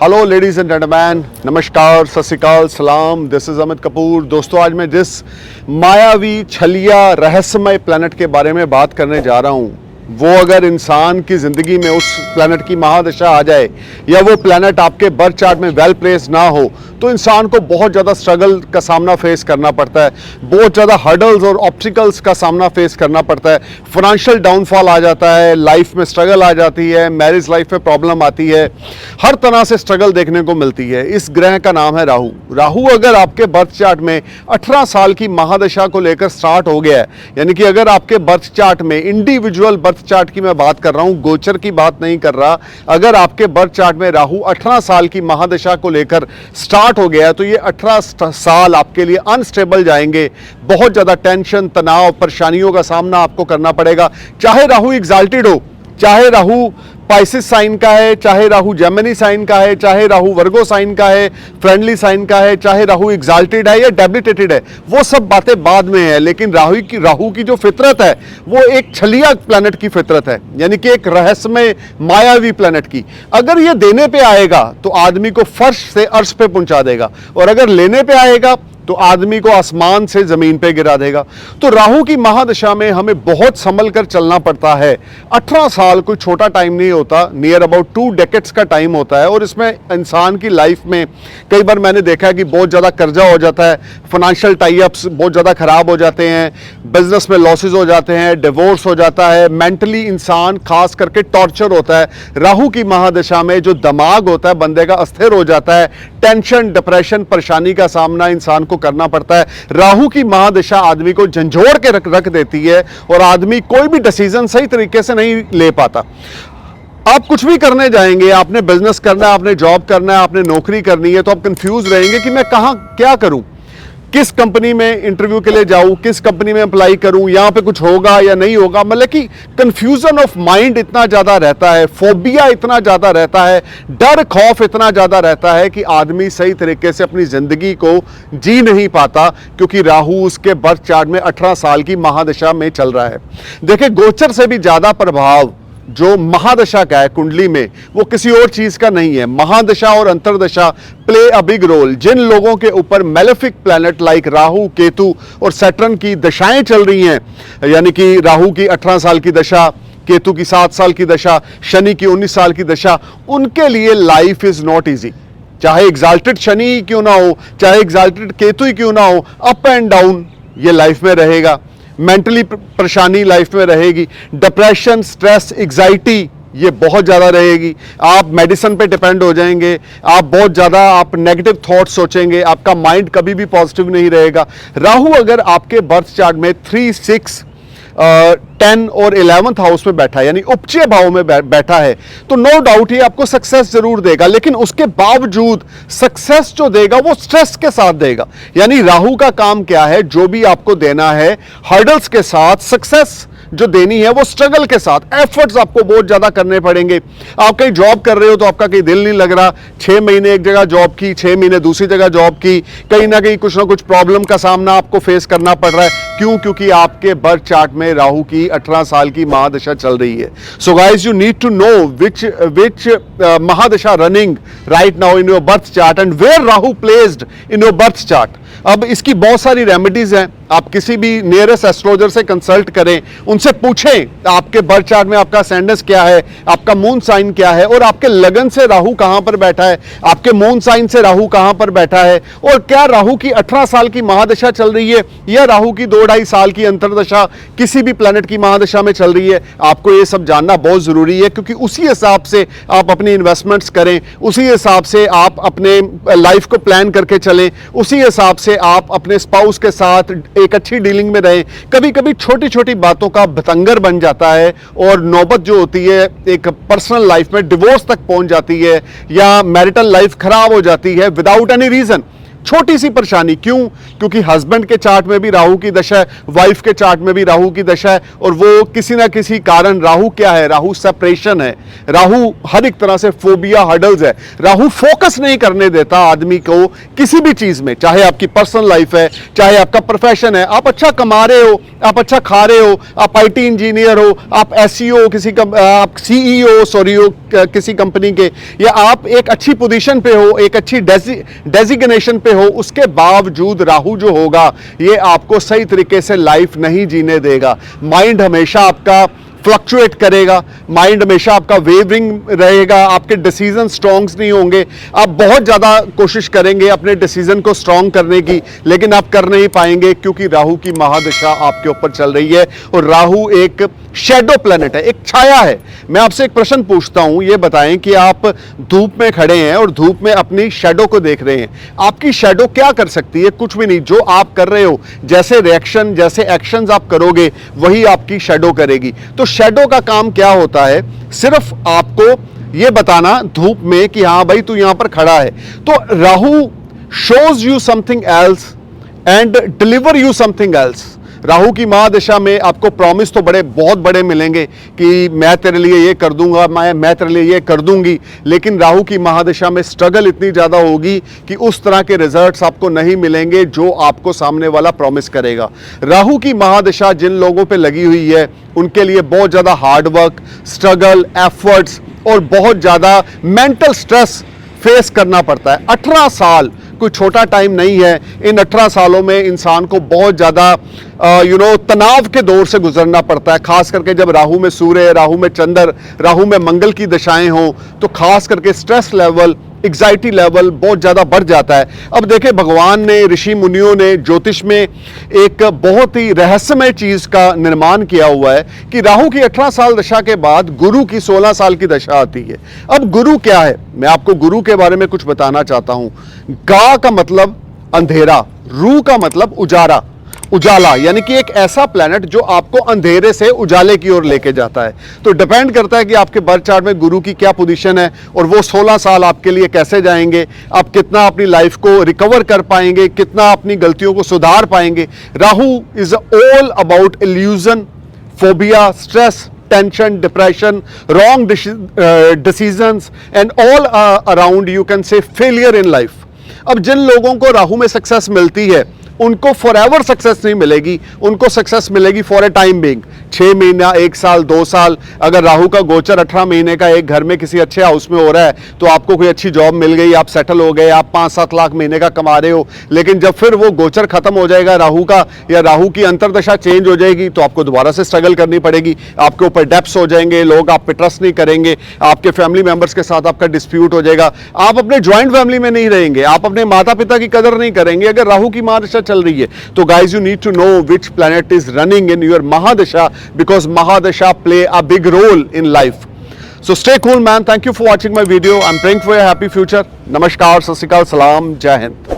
Hello ladies and gentleman, नमस्कार, सत श्री अकाल, सलाम। This is Amit Kapoor. दोस्तों, आज मैं जिस मायावी, छलिया, रहस्यमय प्लैनेट के बारे में बात करने जा रहा हूं, वो अगर इंसान की ज़िंदगी में उस प्लैनेट की महादशा आ जाए या वो प्लैनेट आपके बर्थ चार्ट में वेल प्लेस ना हो तो इंसान को बहुत ज़्यादा स्ट्रगल का सामना फेस करना पड़ता है, बहुत ज़्यादा हर्डल्स और ऑब्स्टिकल्स का सामना फेस करना पड़ता है। फाइनेंशियल डाउनफॉल आ जाता है, लाइफ में स्ट्रगल आ जाती है, मैरिज लाइफ में प्रॉब्लम आती है, हर तरह से स्ट्रगल देखने को मिलती है। इस ग्रह का नाम है राहु। राहु अगर आपके बर्थ चार्ट में 18 साल की महादशा को लेकर स्टार्ट हो गया है, यानी कि अगर आपके बर्थ चार्ट में इंडिविजुअल बर्थ चार्ट की मैं बात कर रहा हूं, गोचर की बात नहीं कर रहा, अगर आपके बर्थ चार्ट में राहु 18 साल की महादशा को लेकर स्टार्ट हो गया तो ये 18 साल आपके लिए अनस्टेबल जाएंगे। बहुत ज्यादा टेंशन, तनाव, परेशानियों का सामना आपको करना पड़ेगा। चाहे राहु एग्जाल्टेड हो, चाहे राहु पाइसिस साइन का है, चाहे राहु जेमिनी साइन का है, चाहे राहु वर्गो साइन का है, फ्रेंडली साइन का है, चाहे राहु एग्जाल्टेड है या डेबिलिटेटेड है, वो सब बातें बाद में है। लेकिन राहु की जो फितरत है वो एक छलिया प्लैनेट की फितरत है, यानी कि एक रहस्यमय, मायावी प्लैनेट की। अगर ये देने पे आएगा तो आदमी को फर्श से अर्श पे पहुंचा देगा, और अगर लेने पे आएगा तो आदमी को आसमान से जमीन पे गिरा देगा। तो राहु की महादशा में हमें बहुत संभल कर चलना पड़ता है। 18 साल कोई छोटा टाइम नहीं होता, नियर अबाउट 2 डेकेड्स का टाइम होता है, और इसमें इंसान की लाइफ में कई बार मैंने देखा है कि बहुत ज़्यादा कर्जा हो जाता है, फाइनेंशियल टाई अप्स बहुत ज़्यादा खराब हो जाते हैं, बिजनेस में लॉसेज हो जाते हैं, डिवोर्स हो जाता है, मेंटली इंसान खास करके टॉर्चर होता है। राहु की महादशा में जो दिमाग होता है बंदे का अस्थिर हो जाता है, टेंशन, डिप्रेशन, परेशानी का सामना इंसान करना पड़ता है। राहु की महादशा आदमी को झंझोड़ के रख देती है और आदमी कोई भी डिसीजन सही तरीके से नहीं ले पाता। आप कुछ भी करने जाएंगे, आपने बिजनेस करना है, आपने जॉब करना है, आपने नौकरी करनी है, तो आप कंफ्यूज रहेंगे कि मैं कहां क्या करूं, किस कंपनी में इंटरव्यू के लिए जाऊं, किस कंपनी में अप्लाई करूं, यहां पे कुछ होगा या नहीं होगा। मतलब कि कंफ्यूजन ऑफ माइंड इतना ज्यादा रहता है, फोबिया इतना ज्यादा रहता है, डर खौफ इतना ज्यादा रहता है कि आदमी सही तरीके से अपनी जिंदगी को जी नहीं पाता, क्योंकि राहु उसके बर्थ चार्ट में 18 साल की महादशा में चल रहा है। देखिए, गोचर से भी ज्यादा प्रभाव जो महादशा का है कुंडली में, वो किसी और चीज का नहीं है। महादशा और अंतरदशा प्ले अ बिग रोल। जिन लोगों के ऊपर malefic planet like Rahu, Ketu और सैटर्न की दशाएं चल रही हैं, यानी कि राहु की 18 साल की दशा, केतु की 7 साल की दशा, शनि की 19 साल की दशा, उनके लिए लाइफ इज नॉट ईजी। चाहे एग्जाल्टेड शनि ही क्यों ना हो, चाहे एग्जाल्टेड केतु ही क्यों ना हो, अप एंड डाउन ये लाइफ में रहेगा। मेंटली परेशानी लाइफ में रहेगी, डिप्रेशन, स्ट्रेस, एग्जाइटी ये बहुत ज़्यादा रहेगी। आप मेडिसिन पे डिपेंड हो जाएंगे, आप बहुत ज़्यादा नेगेटिव थॉट सोचेंगे, आपका माइंड कभी भी पॉजिटिव नहीं रहेगा। राहु अगर आपके बर्थ चार्ट में 3, 6, 10 और 11th हाउस में बैठा है, यानी उपचय भाव में बैठा है, तो नो डाउट ये आपको सक्सेस जरूर देगा। लेकिन उसके बावजूद सक्सेस जो देगा वो स्ट्रेस के साथ देगा। यानी राहु का काम क्या है, जो भी आपको देना है हर्डल्स के साथ, सक्सेस जो देनी है वो स्ट्रगल के साथ, एफर्ट्स आपको बहुत ज्यादा करने पड़ेंगे। आप कहीं जॉब कर रहे हो तो आपका कहीं दिल नहीं लग रहा, 6 महीने एक जगह जॉब की, 6 महीने दूसरी जगह जॉब की, कहीं ना कहीं कुछ ना कुछ प्रॉब्लम का सामना आपको फेस करना पड़ रहा है। क्यों? क्योंकि आपके बर्थ चार्ट में राहु की 18 साल की महादशा चल रही है। So guys, you need to know which mahadasha running right now in your birth chart and where Rahu placed in your birth chart. अब इसकी बहुत सारी रेमेडीज हैं। आप किसी भी नियरेस्ट एस्ट्रोलॉजर से कंसल्ट करें, उनसे पूछें आपके बर्थ चार्ट में आपका असेंडेंस क्या है, आपका मून साइन क्या है, और आपके लगन से राहु कहां पर बैठा है, आपके मून साइन से राहु कहां पर बैठा है, और क्या राहु की 18 साल की महादशा चल रही है या राहु की 2-2.5 साल की अंतरदशा किसी भी प्लैनेट की महादशा में चल रही है। आपको ये सब जानना बहुत जरूरी है, क्योंकि उसी हिसाब से आप अपनी इन्वेस्टमेंट्स करें, उसी हिसाब से आप अपने लाइफ को प्लान करके चलें, उसी हिसाब से आप अपने स्पाउस के साथ एक अच्छी डीलिंग में रहें। कभी कभी छोटी छोटी बातों का भतंगर बन जाता है और नौबत जो होती है एक पर्सनल लाइफ में डिवोर्स तक पहुंच जाती है, या मैरिटल लाइफ खराब हो जाती है विदाउट एनी रीजन। छोटी सी परेशानी, क्यों? क्योंकि हस्बैंड के चार्ट में भी राहु की दशा है, वाइफ के चार्ट में भी राहु की दशा है, और वो किसी ना किसी कारण, राहु क्या है? राहु सेपरेशन है, राहु हर एक तरह से फोबिया, हर्डल्स है। राहु फोकस नहीं करने देता आदमी को किसी भी चीज में, चाहे आपकी पर्सनल लाइफ है, चाहे आपका प्रोफेशन है। आप अच्छा कमा रहे हो, आप अच्छा खा रहे हो, आप आईटी इंजीनियर हो, आप एसईओ आप सीईओ हो किसी कंपनी के, या आप एक अच्छी पोजीशन पे हो, एक अच्छी डेजिग्नेशन पे हो, उसके बावजूद राहु जो होगा ये आपको सही तरीके से लाइफ नहीं जीने देगा। माइंड हमेशा आपका फ्लक्चुएट करेगा, माइंड हमेशा आपका वेवरिंग रहेगा, आपके डिसीजन स्ट्रॉन्ग नहीं होंगे। आप बहुत ज़्यादा कोशिश करेंगे अपने डिसीजन को स्ट्रॉन्ग करने की, लेकिन आप कर नहीं पाएंगे, क्योंकि राहु की महादशा आपके ऊपर चल रही है, और राहु एक शैडो प्लैनेट है, एक छाया है। मैं आपसे एक प्रश्न पूछता हूं, ये बताएं कि आप धूप में खड़े हैं और धूप में अपनी शैडो को देख रहे हैं। आपकी शैडो क्या कर सकती है? कुछ भी नहीं। जो आप कर रहे हो, जैसे रिएक्शन, जैसे एक्शंस आप करोगे, वही आपकी शैडो करेगी। तो शैडो का काम क्या होता है? सिर्फ आपको ये बताना धूप में कि हाँ भाई तू यहां पर खड़ा है। तो Rahu shows you something else and deliver you something else. Rahu की महादशा में आपको प्रॉमिस तो बहुत बड़े मिलेंगे कि मैं तेरे लिए ये कर दूंगा, मैं तेरे लिए ये कर दूंगी, लेकिन राहु की महादशा में स्ट्रगल इतनी ज़्यादा होगी कि उस तरह के रिजल्ट्स आपको नहीं मिलेंगे जो आपको सामने वाला प्रॉमिस करेगा। राहु की महादशा जिन लोगों पे लगी हुई है उनके लिए बहुत ज़्यादा हार्ड वर्क, स्ट्रगल, एफर्ट्स और बहुत ज़्यादा मेंटल स्ट्रेस फेस करना पड़ता है। 18 साल कोई छोटा टाइम नहीं है। इन 18 सालों में इंसान को बहुत ज़्यादा तनाव के दौर से गुजरना पड़ता है, खास करके जब राहु में सूर्य, राहु में चंद्र, राहु में मंगल की दशाएं हों, तो खास करके स्ट्रेस लेवल, एग्जाइटी लेवल बहुत ज़्यादा बढ़ जाता है। अब देखें, भगवान ने, ऋषि मुनियों ने ज्योतिष में एक बहुत ही रहस्यमय चीज़ का निर्माण किया हुआ है कि राहु की 18 साल दशा के बाद गुरु की 16 साल की दशा आती है। अब गुरु क्या है? मैं आपको गुरु के बारे में कुछ बताना चाहता हूं। गा का मतलब अंधेरा, रू का मतलब उजाला, यानी कि एक ऐसा प्लैनेट जो आपको अंधेरे से उजाले की ओर लेके जाता है। तो डिपेंड करता है कि आपके बर्थ चार्ट में गुरु की क्या पोजीशन है और वो 16 साल आपके लिए कैसे जाएंगे, आप कितना अपनी लाइफ को रिकवर कर पाएंगे, कितना अपनी गलतियों को सुधार पाएंगे। Rahu is all about illusion, phobia, stress, tension, depression, wrong decisions and all around you can say failure in life. अब जिन लोगों को राहु में सक्सेस मिलती है उनको फॉरएवर सक्सेस नहीं मिलेगी, उनको सक्सेस मिलेगी फॉर ए टाइम बिंग। 6 महीना, 1 साल, 2 साल। अगर राहु का गोचर 18 महीने का एक घर में किसी अच्छे हाउस में हो रहा है तो आपको कोई अच्छी जॉब मिल गई, आप सेटल हो गए, आप 5-7 लाख महीने का कमा रहे हो। लेकिन जब फिर वो गोचर खत्म हो जाएगा राहु का, या राहु की अंतरदशा चेंज हो जाएगी, तो आपको दोबारा से स्ट्रगल करनी पड़ेगी। आपके ऊपर डेप्स हो जाएंगे, लोग आप पे ट्रस्ट नहीं करेंगे, आपके फैमिली मेंबर्स के साथ आपका डिस्प्यूट हो जाएगा, आप अपने ज्वाइंट फैमिली में नहीं रहेंगे, आप अपने माता पिता की कदर नहीं करेंगे अगर राहु की महादशा चल रही है। तो guys, you need to know which planet is running in your mahadasha, because mahadasha play a big role in life. So stay cool, man. Thank you for watching my video. I'm praying for your happy future. Namaskar, Sat Sri Akal, Salam, Jai Hind.